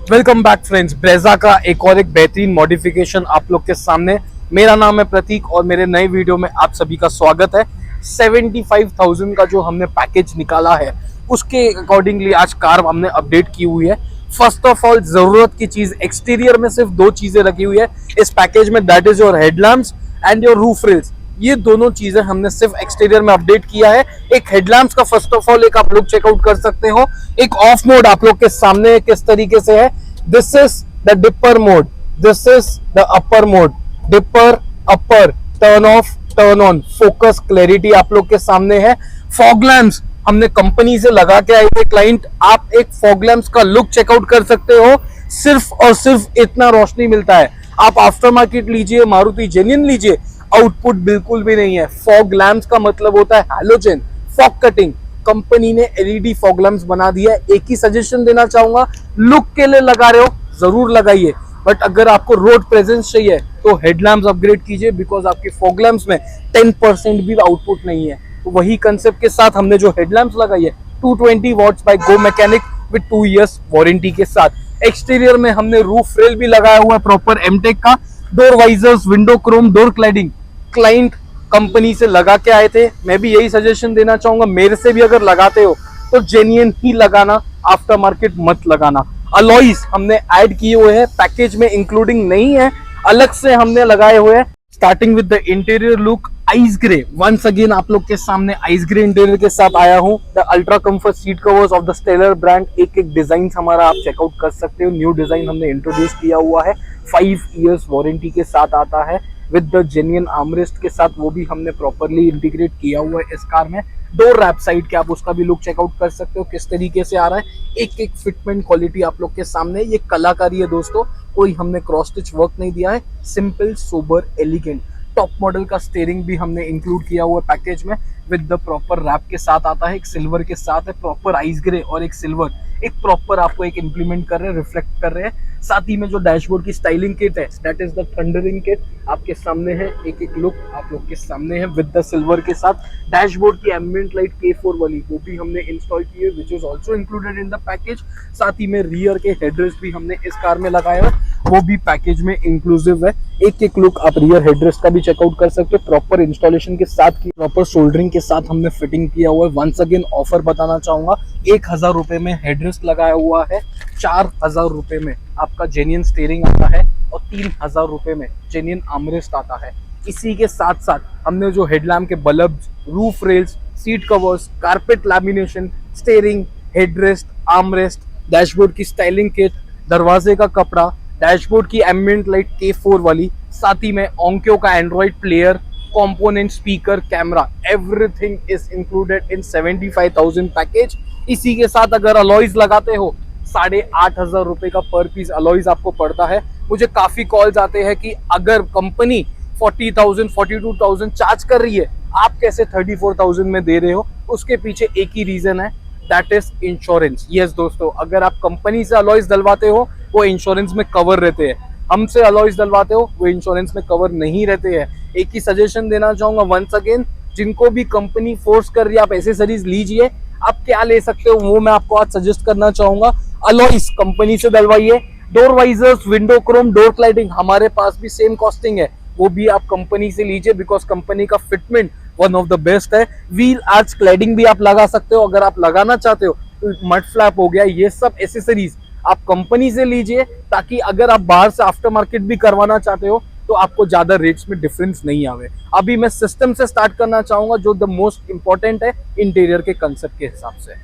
Welcome back friends. Brezza का एक और एक बेहतरीन मॉडिफिकेशन आप लोग के सामने। मेरा नाम है प्रतीक और मेरे नए वीडियो में आप सभी का स्वागत है। 75,000 का जो हमने पैकेज निकाला है उसके अकॉर्डिंगली आज कार हमने अपडेट की हुई है। फर्स्ट ऑफ ऑल, जरूरत की चीज एक्सटीरियर में सिर्फ दो चीजें रखी हुई है इस पैकेज में, that is your headlamps and your roof rails. ये दोनों चीजें हमने सिर्फ एक्सटीरियर में अपडेट किया है। एक हेडलैम्प्स का फर्स्ट ऑफ ऑल एक आप लोग चेकआउट कर सकते हो। एक ऑफ मोड आप लोग के सामने किस तरीके से है। This is the dipper mode, this is the upper mode. Dipper, upper, turn off, turn on, focus, clarity आप लोग के सामने है। फॉग लैम्प्स हमने कंपनी से लगा के आए थे क्लाइंट। आप एक फॉग लैम्प्स का लुक चेकआउट कर सकते हो। सिर्फ और सिर्फ इतना रोशनी मिलता है। आप आफ्टर मार्केट लीजिए, मारुति जेन्युइन लीजिए, आउटपुट बिल्कुल भी नहीं है। फॉग लैम्प्स का मतलब होता है हैलोजन, फॉग कटिंग। कंपनी ने एलईडी फॉग लैम्प्स बना दिया है। एक ही सजेशन देना चाहूंगा, लुक के लिए लगा रहे हो जरूर लगाइए, बट अगर आपको रोड प्रेजेंस चाहिए तो हेडलैम्प्स अपग्रेड कीजिए, बिकॉज आपके फॉग लैम्प्स में 10% भी आउटपुट नहीं है। तो वही कंसेप्ट के साथ हमने जो हेडलैम्प्स लगाई है 220 watts by GoMechanic with 2 years warranty के साथ। एक्सटीरियर में हमने रूफ रेल भी लगाया हुआ है प्रॉपर एमटेक का। Door visors, window chrome, door cladding client company से लगा के आए थे। मैं भी यही सजेशन देना चाहूंगा, मेरे से भी अगर लगाते हो तो जेन्युइन ही लगाना, आफ्टर मार्केट मत लगाना। अलॉयज हमने ऐड किए हुए हैं, पैकेज में इंक्लूडिंग नहीं है, अलग से हमने लगाए हुए हैं। Starting with the interior look, ice grey. Once again आप लोग के सामने आइस ग्रे इंटीरियर के साथ आया हूँ। The ultra comfort seat covers of the Stellar brand. एक एक डिजाइन हमारा आप चेकआउट कर सकते हो। न्यू डिजाइन हमने इंट्रोड्यूस किया हुआ है, 5 इयर्स वारंटी के साथ आता है विद द जेन्युइन आर्मरेस्ट के साथ। वो भी हमने प्रॉपरली इंटीग्रेट किया हुआ है इस कार में। डोर रैप साइड के आप उसका भी लुक चेकआउट कर सकते हो किस तरीके से आ रहा है। एक एक फिटमेंट क्वालिटी आप लोग के सामने। ये कलाकारी है दोस्तों, कोई हमने क्रॉस स्टिच वर्क नहीं दिया है। Simple, sober, elegant. Top model का स्टीयरिंग भी हमने इंक्लूड किया हुआ है पैकेज में विद द प्रॉपर रैप के साथ आता है। एक सिल्वर के साथ है, प्रॉपर आइस ग्रे और एक सिल्वर, एक प्रॉपर आपको एक इंप्लीमेंट कर रहे हैं, रिफ्लेक्ट कर रहे हैं। साथ ही में जो डैशबोर्ड की स्टाइलिंग किट है, that is the thundering kit, आपके सामने है। एक एक लुक आप लोग के सामने है विद द सिल्वर के साथ। डैशबोर्ड की एम्बिएंट लाइट K4 वाली वो भी हमने इंस्टॉल की है, which is also included in the package. साथ ही में रियर के हेडरेस्ट भी हमने इस कार में लगाया है, वो भी पैकेज में इंक्लूसिव है। एक एक लुक आप रियर हेडरेस्ट का भी चेकआउट कर सकते हो। प्रॉपर इंस्टॉलेशन के साथ की, प्रॉपर सोल्डरिंग के साथ हमने फिटिंग किया हुआ है। वंस अगेन ऑफर बताना चाहूंगा, 1,000 रुपए में हेडरेस्ट लगाया हुआ है, 4,000 रुपए में आपका जेन्युइन स्टीयरिंग आता है और 3,000 रुपए में जेन्युइन आर्मरेस्ट आता है। इसी के साथ साथ हमने जो हेडलैम्प के bulb, roof rails, seat covers, carpet lamination, steering, headrest, armrest, dashboard की स्टाइलिंग किट, दरवाजे का कपड़ा, डैशबोर्ड की एम्बिएंट लाइट K4 वाली, साथ ही में ओंक्यो का Android player, component, speaker, camera, everything is included in 75,000 package. इसी के साथ अगर अलॉयज लगाते हो 8,500 रुपए का पर पीस अलॉयज आपको पड़ता है। मुझे काफी कॉल्स आते हैं कि अगर कंपनी 40,000 42,000 चार्ज कर रही है, आप कैसे 34,000 में दे रहे हो। उसके पीछे एक ही रीजन है, दैट इज इंश्योरेंस। यस दोस्तों, अगर आप कंपनी से अलॉयज डलवाते हो वो इंश्योरेंस में कवर रहते हैं, हमसे अलॉयज डलवाते हो वो इंश्योरेंस में कवर नहीं रहते हैं। एक ही सजेशन देना चाहूंगा वंस अगेन, जिनको भी कंपनी फोर्स कर रही है आप एसेसरीज लीजिए। आप क्या ले सकते हो वो मैं आपको आज सजेस्ट करना चाहूंगा। अलॉयज कंपनी से डलवाइए। Door visors, window chrome, door cladding हमारे पास भी सेम कॉस्टिंग है, वो भी आप कंपनी से लीजिए, बिकॉज कंपनी का fitment one of the best है। व्हील आर्च क्लैडिंग भी आप लगा सकते हो अगर आप लगाना चाहते हो। तो मड फ्लैप हो गया, ये सब एसेसरीज आप कंपनी से लीजिए, ताकि अगर आप बाहर से आफ्टर मार्केट भी करवाना चाहते हो तो आपको ज्यादा रेट्स में डिफरेंस नहीं आवे। अभी मैं सिस्टम से स्टार्ट करना चाहूंगा, जो द मोस्ट इंपॉर्टेंट है इंटीरियर के कंसेप्ट के हिसाब से।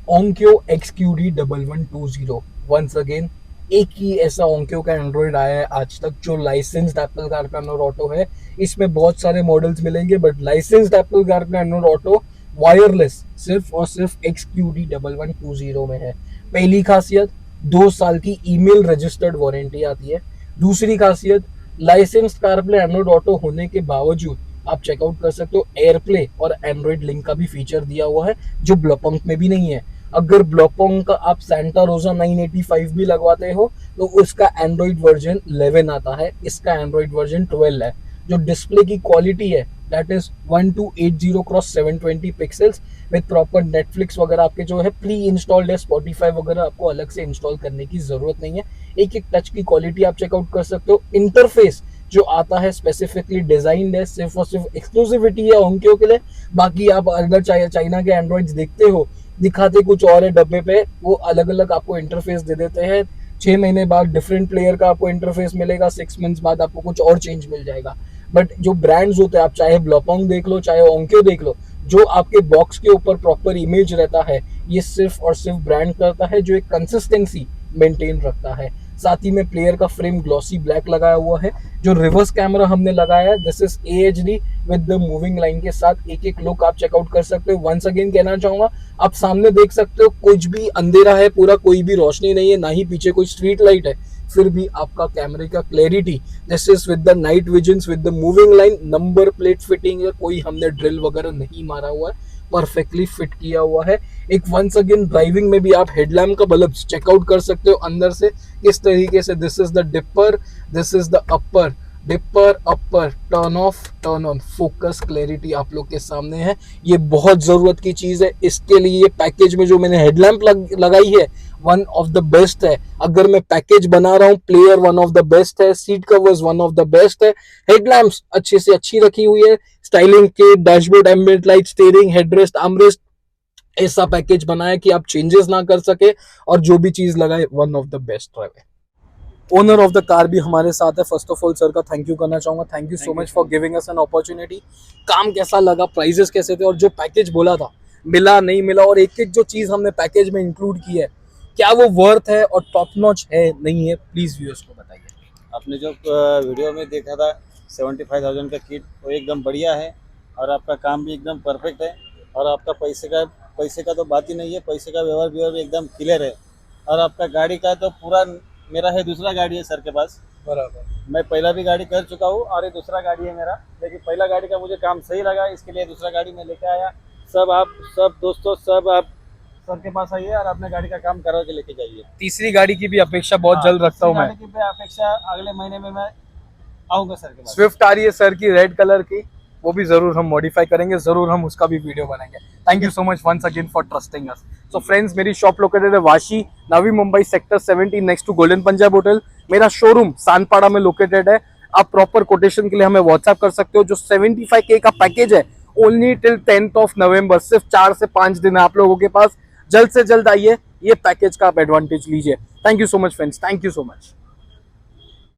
ओंक्यो XQD 1120। वंस अगेन एक ही ऐसा ओंक्यो का एंड्रॉइड आया है आज तक जो लाइसेंस्ड एप्पल कार का एंड्रॉइड ऑटो है। इसमें बहुत सारे मॉडल्स मिलेंगे, बट लाइसेंस्ड एप्पल कार का एंड्रॉइड ऑटो वायरलेस सिर्फ और सिर्फ XQD 1120 में है। पहली खासियत, 2 साल की ईमेल रजिस्टर्ड वारंटी आती है। दूसरी खासियत, लाइसेंस्ड कारप्ले एंड्रॉइड ऑटो होने के बावजूद आप चेकआउट कर सकते हो एयरप्ले और एंड्रॉइड लिंक का भी फीचर दिया हुआ है, जो ब्लॉपंक में भी नहीं है। अगर ब्लॉपंक का आप सैंटा रोजा 985 भी लगवाते हो तो उसका एंड्रॉइड वर्जन 11 आता है, इसका एंड्रॉइड वर्जन 12 है। जो डिस्प्ले की क्वालिटी है that is 1280x720 pixels with proper Netflix वगैरह आपके जो है प्री इंस्टॉल्ड है, स्पॉटिफाई वगैरह आपको अलग से इंस्टॉल करने की जरूरत नहीं है। एक एक टच की क्वालिटी आप चेकआउट कर सकते हो। इंटरफेस जो आता है स्पेसिफिकली डिजाइंड है सिर्फ और सिर्फ एक्सक्लूसिविटी है उनके के लिए। बाकी आप अगर चाइना के एंड्रॉइड्स देखते हो, दिखाते कुछ और है डब्बे पे, वो अलग अलग आपको इंटरफेस दे देते हैं। 6 महीने बाद डिफरेंट प्लेयर का आपको इंटरफेस मिलेगा, 6 मंथ्स बाद आपको कुछ और चेंज मिल जाएगा। बट जो ब्रांड्स होते हैं, आप चाहे ब्लॉपोंग देख लो चाहे ओंक्यो देख लो, जो आपके बॉक्स के ऊपर प्रॉपर इमेज रहता है, ये सिर्फ और सिर्फ ब्रांड करता है जो एक कंसिस्टेंसी मेंटेन रखता है। साथ ही में प्लेयर का फ्रेम ग्लॉसी ब्लैक लगाया हुआ है। जो रिवर्स कैमरा हमने लगाया है, this is AHD with the moving line के साथ। एक एक लुक आप चेकआउट कर सकते हो। वंस अगेन कहना चाहूंगा, आप सामने देख सकते हो कुछ भी अंधेरा है पूरा, कोई भी रोशनी नहीं है, ना ही पीछे कोई स्ट्रीट लाइट है, फिर भी आपका कैमरे का clarity, this is with the night visions with the moving line. Number plate fitting है, कोई हमने ड्रिल वगैरह नहीं मारा हुआ है, परफेक्टली फिट किया हुआ है। एक वंस अगेन ड्राइविंग में भी आप हेडलैम्प का बल्ब चेकआउट कर सकते हो अंदर से किस तरीके से। This is the dipper, this is the upper, dipper upper, turn off turn on, focus clarity आप लोग के सामने है। ये बहुत जरूरत की चीज है। इसके लिए ये पैकेज में जो मैंने हेडलैम्प लगाई है, वन ऑफ द बेस्ट है। अगर मैं पैकेज बना रहा हूँ, player one of the best है, seat covers one of the best है, हेडलैम्प्स अच्छे से अच्छी रखी हुई है, स्टाइलिंग के dashboard, ambient light, steering, headrest, armrest, ऐसा पैकेज बनाया कि आप चेंजेस ना कर सके और जो भी चीज लगाए वन ऑफ द बेस्ट रहे। ओनर ऑफ द कार भी हमारे साथ है। फर्स्ट ऑफ ऑल सर का थैंक यू करना चाहूंगा। Thank you so much for giving us an opportunity. काम कैसा लगा, प्राइजेस कैसे थे, और जो पैकेज बोला था मिला नहीं मिला, और एक एक जो चीज हमने पैकेज में इंक्लूड की है, क्या वो वर्थ है और टॉप नॉच है नहीं है, प्लीज व्यूअर्स को बताइए। आपने जो वीडियो में देखा था 75,000 का किट, वो एकदम बढ़िया है और आपका काम भी एकदम परफेक्ट है। और आपका पैसे का तो बात ही नहीं है, पैसे का व्यवहार भी एकदम क्लियर है। और आपका गाड़ी का तो पूरा, मेरा है दूसरा गाड़ी है सर के पास, बराबर। मैं पहला भी गाड़ी कर चुका हूँ और ये दूसरा गाड़ी है मेरा, लेकिन पहला गाड़ी का मुझे काम सही लगा, इसके लिए दूसरा गाड़ी मैं लेके आया। सब दोस्तों सब आप सर के पास आइए और अपने गाड़ी का काम करवा के लेके जाइए। तीसरी गाड़ी की भी अपेक्षा बहुत जल्द रखता हूँ मैं। गाड़ी की भी अपेक्षा अगले महीने में मैं आऊँगा सर के पास। स्विफ्ट आ रही है सर की रेड कलर की, वो भी जरूर हम मॉडिफाई करेंगे, जरूर हम उसका भी वीडियो बनाएंगे। Thank you so much once again for trusting us. So friends, मेरी शॉप लोकेटेड है Vashi, Navi Mumbai, sector 17 next to golden Punjab hotel. मेरा शोरूम सानपाड़ा में लोकेटेड है। आप प्रॉपर कोटेशन के लिए हमें व्हाट्सएप कर सकते हो। जो 75K का पैकेज है, only till 10th of November, सिर्फ 4 से 5 दिन है आप लोगों के पास। जल्द से जल्द आइए, ये पैकेज का आप एडवांटेज लीजिए। Thank you so much friends, thank you so much.